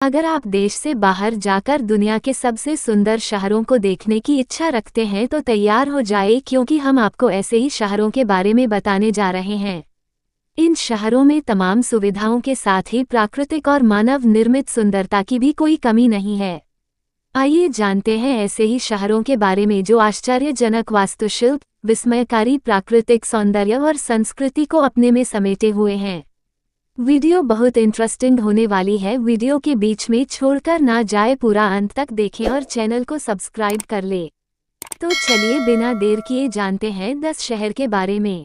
अगर आप देश से बाहर जाकर दुनिया के सबसे सुंदर शहरों को देखने की इच्छा रखते हैं तो तैयार हो जाए, क्योंकि हम आपको ऐसे ही शहरों के बारे में बताने जा रहे हैं। इन शहरों में तमाम सुविधाओं के साथ ही प्राकृतिक और मानव निर्मित सुंदरता की भी कोई कमी नहीं है। आइए जानते हैं ऐसे ही शहरों के बारे में जो आश्चर्यजनक वास्तुशिल्प, विस्मयकारी प्राकृतिक सौंदर्य और संस्कृति को अपने में समेटे हुए हैं। वीडियो बहुत इंटरेस्टिंग होने वाली है, वीडियो के बीच में छोड़कर ना जाए, पूरा अंत तक देखें और चैनल को सब्सक्राइब कर ले। तो चलिए बिना देर किए जानते हैं 10 शहर के बारे में।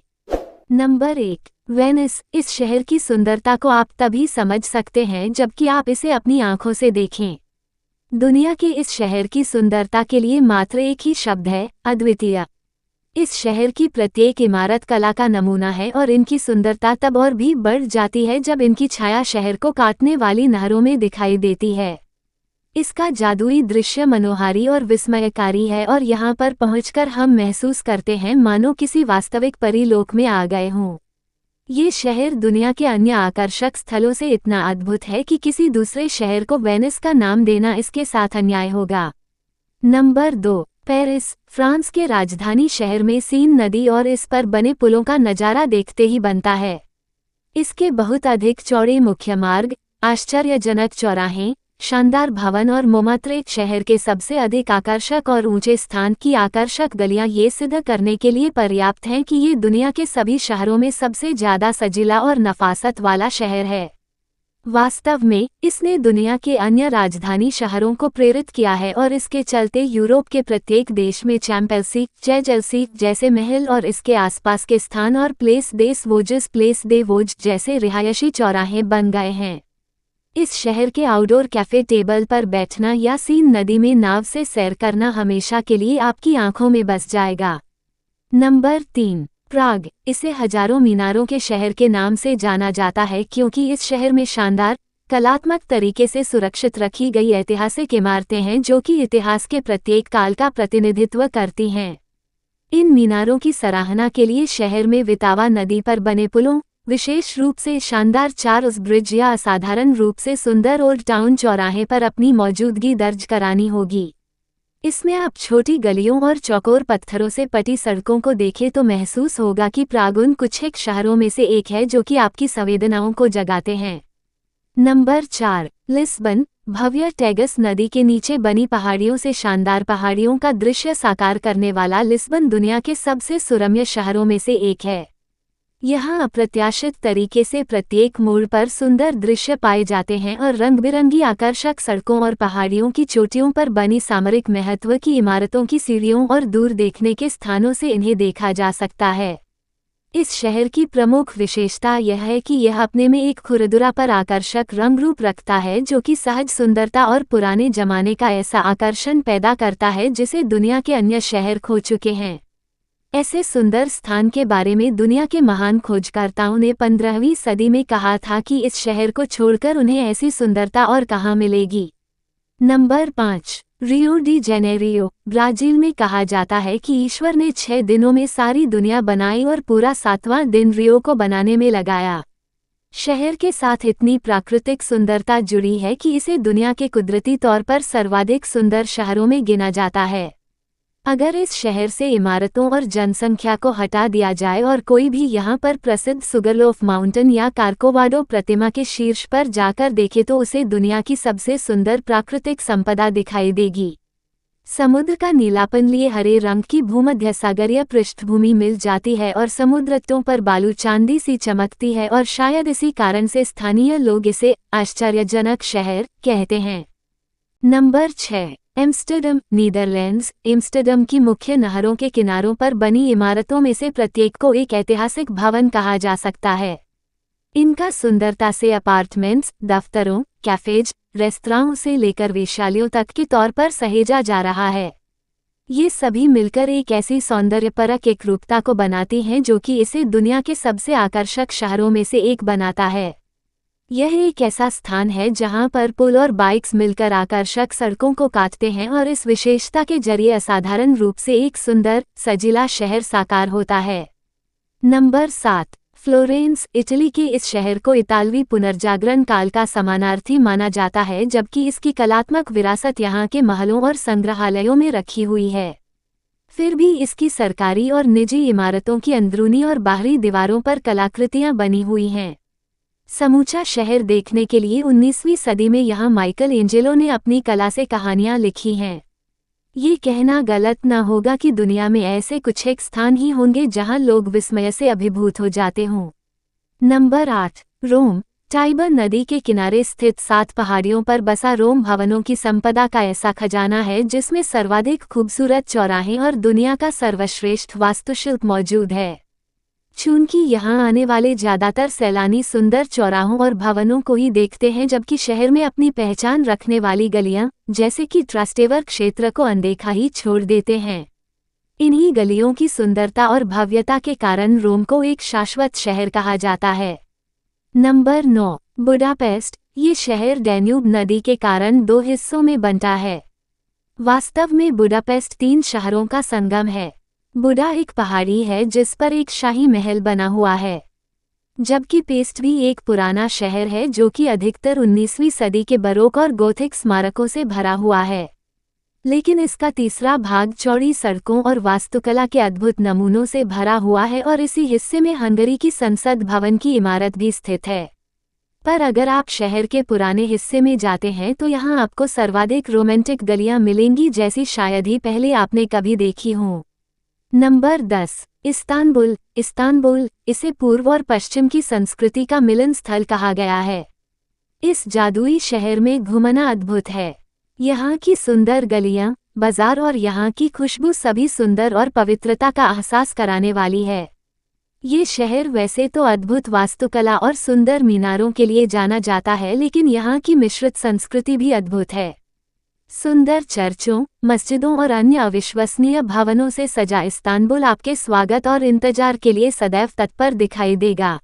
Number 1, Venice. इस शहर की सुंदरता को आप तभी समझ सकते हैं जबकि आप इसे अपनी आंखों से देखें। दुनिया के इस शहर की सुंदरता के लिए मात्र एक ही शब्द है, अद्वितीय। इस शहर की प्रत्येक इमारत कला का नमूना है और इनकी सुंदरता तब और भी बढ़ जाती है जब इनकी छाया शहर को काटने वाली नहरों में दिखाई देती है। इसका जादुई दृश्य मनोहारी और विस्मयकारी है और यहाँ पर पहुंचकर हम महसूस करते हैं मानो किसी वास्तविक परीलोक में आ गए हों। ये शहर दुनिया के अन्य आकर्षक स्थलों से इतना अद्भुत है कि किसी दूसरे शहर को वेनिस का नाम देना इसके साथ अन्याय होगा। Number 2, Paris. फ्रांस के राजधानी शहर में सीन नदी और इस पर बने पुलों का नज़ारा देखते ही बनता है। इसके बहुत अधिक चौड़े मुख्य मार्ग, आश्चर्यजनक चौराहे, शानदार भवन और मोमात्रेक शहर के सबसे अधिक आकर्षक और ऊंचे स्थान की आकर्षक गलियां ये सिद्ध करने के लिए पर्याप्त हैं कि ये दुनिया के सभी शहरों में सबसे ज़्यादा सजीला और नफासत वाला शहर है। वास्तव में इसने दुनिया के अन्य राजधानी शहरों को प्रेरित किया है और इसके चलते यूरोप के प्रत्येक देश में चैंपेल्सी, चेल्सी जैसे महल और इसके आसपास के स्थान और प्लेस दे वोज जैसे रिहायशी चौराहे बन गए हैं। इस शहर के आउटडोर कैफे टेबल पर बैठना या सीन नदी में नाव से सैर करना हमेशा के लिए आपकी आंखों में बस जाएगा। नंबर 3, प्राग। इसे हजारों मीनारों के शहर के नाम से जाना जाता है क्योंकि इस शहर में शानदार, कलात्मक तरीके से सुरक्षित रखी गई ऐतिहासिक इमारतें हैं जो कि इतिहास के प्रत्येक काल का प्रतिनिधित्व करती हैं। इन मीनारों की सराहना के लिए शहर में वितावा नदी पर बने पुलों, विशेष रूप से शानदार चार्ल्स ब्रिज या असाधारण रूप से सुंदर ओल्ड टाउन चौराहे पर अपनी मौजूदगी दर्ज करानी होगी। इसमें आप छोटी गलियों और चौकोर पत्थरों से पटी सड़कों को देखें तो महसूस होगा कि प्राग उन कुछ एक शहरों में से एक है जो कि आपकी संवेदनाओं को जगाते हैं। Number 4, Lisbon. भव्य टैगस नदी के नीचे बनी पहाड़ियों से शानदार पहाड़ियों का दृश्य साकार करने वाला लिस्बन दुनिया के सबसे सुरम्य शहरों में से एक है। यहाँ अप्रत्याशित तरीके से प्रत्येक मोड़ पर सुंदर दृश्य पाए जाते हैं और रंग-बिरंगी आकर्षक सड़कों और पहाड़ियों की चोटियों पर बनी सामरिक महत्व की इमारतों की सीढ़ियों और दूर देखने के स्थानों से इन्हें देखा जा सकता है। इस शहर की प्रमुख विशेषता यह है कि यह अपने में एक खुरदुरा पर आकर्षक रंग रूप रखता है जो कि सहज सुंदरता और पुराने जमाने का ऐसा आकर्षण पैदा करता है जिसे दुनिया के अन्य शहर खो चुके हैं। ऐसे सुंदर स्थान के बारे में दुनिया के महान खोजकर्ताओं ने 15वीं सदी में कहा था कि इस शहर को छोड़कर उन्हें ऐसी सुंदरता और कहाँ मिलेगी। Number 5, Rio de Janeiro. Brazil में कहा जाता है कि ईश्वर ने 6 दिनों में सारी दुनिया बनाई और पूरा 7वां दिन रियो को बनाने में लगाया। शहर के साथ इतनी प्राकृतिक सुंदरता जुड़ी है कि इसे दुनिया के कुदरती तौर पर सर्वाधिक सुंदर शहरों में गिना जाता है। अगर इस शहर से इमारतों और जनसंख्या को हटा दिया जाए और कोई भी यहाँ पर प्रसिद्ध सुगरलोफ माउंटेन या कार्कोवाडो प्रतिमा के शीर्ष पर जाकर देखे तो उसे दुनिया की सबसे सुंदर प्राकृतिक संपदा दिखाई देगी। समुद्र का नीलापन लिए हरे रंग की भूमध्यसागरीय पृष्ठभूमि मिल जाती है और समुद्र तटों पर बालू चांदी सी चमकती है और शायद इसी कारण से स्थानीय लोग इसे आश्चर्यजनक शहर कहते हैं। Number 6, Amsterdam, Netherlands. एम्स्टर्डम की मुख्य नहरों के किनारों पर बनी इमारतों में से प्रत्येक को एक ऐतिहासिक भवन कहा जा सकता है। इनका सुंदरता से अपार्टमेंट्स, दफ्तरों, कैफेज, रेस्तरां से लेकर वेश्यालयों तक के तौर पर सहेजा जा रहा है। ये सभी मिलकर एक ऐसी सौंदर्यपरक एकरूपता को बनाती हैं जो कि इसे दुनिया के सबसे आकर्षक शहरों में से एक बनाता है। यह एक ऐसा स्थान है जहां पर पुल और बाइक्स मिलकर आकर्षक सड़कों को काटते हैं और इस विशेषता के जरिए असाधारण रूप से एक सुंदर, सजीला शहर साकार होता है। नंबर 7, फ्लोरेंस, इटली के इस शहर को इतालवी पुनर्जागरण काल का समानार्थी माना जाता है, जबकि इसकी कलात्मक विरासत यहाँ के महलों और संग्रहालयों में रखी हुई है। फिर भी इसकी सरकारी और निजी इमारतों की अंदरूनी और बाहरी दीवारों पर कलाकृतियां बनी हुई हैं। समूचा शहर देखने के लिए 19वीं सदी में यहाँ माइकल एंजेलो ने अपनी कला से कहानियां लिखी हैं। ये कहना गलत न होगा कि दुनिया में ऐसे कुछ एक स्थान ही होंगे जहां लोग विस्मय से अभिभूत हो जाते हों। नंबर 8, रोम। टाइबर नदी के किनारे स्थित 7 पहाड़ियों पर बसा रोम भवनों की संपदा का ऐसा खजाना है जिसमें सर्वाधिक खूबसूरत चौराहे और दुनिया का सर्वश्रेष्ठ वास्तुशिल्प मौजूद है। चूंकि यहाँ आने वाले ज्यादातर सैलानी सुंदर चौराहों और भवनों को ही देखते हैं, जबकि शहर में अपनी पहचान रखने वाली गलियां जैसे कि ट्रास्टेवर क्षेत्र को अनदेखा ही छोड़ देते हैं। इन्हीं गलियों की सुंदरता और भव्यता के कारण रोम को एक शाश्वत शहर कहा जाता है। Number 9, Budapest. ये शहर डैन्यूब नदी के कारण 2 हिस्सों में बंटा है। वास्तव में बुडापेस्ट 3 शहरों का संगम है। बुडा एक पहाड़ी है जिस पर एक शाही महल बना हुआ है, जबकि पेस्ट भी एक पुराना शहर है जो कि अधिकतर 19वीं सदी के बरोक और गोथिक स्मारकों से भरा हुआ है। लेकिन इसका तीसरा भाग चौड़ी सड़कों और वास्तुकला के अद्भुत नमूनों से भरा हुआ है और इसी हिस्से में हंगरी की संसद भवन की इमारत भी स्थित है। पर अगर आप शहर के पुराने हिस्से में जाते हैं तो यहाँ आपको सर्वाधिक रोमांटिक गलियां मिलेंगी जैसी शायद ही पहले आपने कभी देखी हों। Number 10, Istanbul. इस्तांबुल, इसे पूर्व और पश्चिम की संस्कृति का मिलन स्थल कहा गया है। इस जादुई शहर में घूमना अद्भुत है। यहाँ की सुंदर गलियाँ, बाजार और यहाँ की खुशबू सभी सुंदर और पवित्रता का एहसास कराने वाली है। ये शहर वैसे तो अद्भुत वास्तुकला और सुंदर मीनारों के लिए जाना जाता है, लेकिन यहाँ की मिश्रित संस्कृति भी अद्भुत है। सुंदर चर्चों, मस्जिदों और अन्य अविश्वसनीय भवनों से सजा इस्तांबुल आपके स्वागत और इंतजार के लिए सदैव तत्पर दिखाई देगा।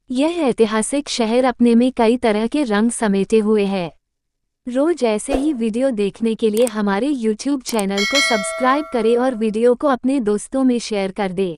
यह ऐतिहासिक शहर अपने में कई तरह के रंग समेटे हुए है। रोज ऐसे ही वीडियो देखने के लिए हमारे YouTube चैनल को सब्सक्राइब करें और वीडियो को अपने दोस्तों में शेयर कर दें।